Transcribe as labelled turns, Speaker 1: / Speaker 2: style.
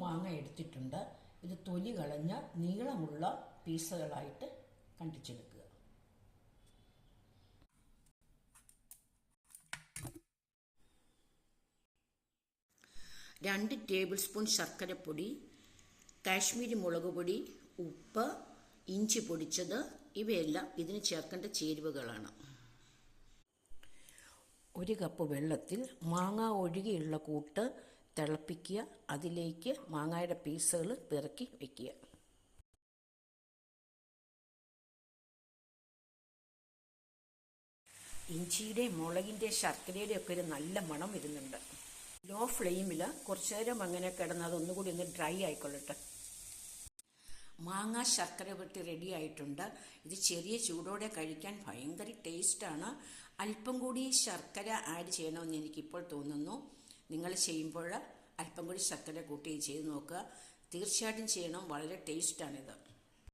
Speaker 1: മാങ്ങ എടുത്തിട്ടുണ്ട്. ഇത് തൊലി കളഞ്ഞ നീളമുള്ള പീസുകളായിട്ട് കണ്ടിച്ചെടുക്കുക. രണ്ട് ടേബിൾ സ്പൂൺ ശർക്കരപ്പൊടി, കാശ്മീരി മുളക് പൊടി, ഉപ്പ്, ഇഞ്ചി പൊടിച്ചത്, ഇവയെല്ലാം ഇതിന് ചേർക്കേണ്ട ചേരുവകളാണ്. 1 കപ്പ് വെള്ളത്തിൽ മാങ്ങ ഒഴികെയുള്ള കൂട്ട് തിളപ്പിക്കുക. അതിലേക്ക് മാങ്ങയുടെ പീസുകൾ പിറക്കി വയ്ക്കുക. ഇഞ്ചിയുടെ, മുളകിൻ്റെ, ശർക്കരയുടെ ഒക്കെ ഒരു നല്ല മണം വരുന്നുണ്ട്. ലോ ഫ്ലെയിമിൽ കുറച്ചു നേരം അങ്ങനെ കിടന്ന് അതൊന്നുകൂടി ഒന്ന് ഡ്രൈ ആയിക്കൊള്ളട്ടെ. മാങ്ങ ശർക്കര വെട്ടി റെഡി ആയിട്ടുണ്ട്. ഇത് ചെറിയ ചൂടോടെ കഴിക്കാൻ ഭയങ്കര ടേസ്റ്റാണ്. അല്പം കൂടി ശർക്കര ആഡ് ചെയ്യണമെന്ന് എനിക്കിപ്പോൾ തോന്നുന്നു. നിങ്ങൾ ചെയ്യുമ്പോൾ അല്പം കൂടി ശർക്കര കൂട്ടി ചെയ്ത് നോക്കുക. തീർച്ചയായിട്ടും ചെയ്യണം. വളരെ ടേസ്റ്റാണിത്.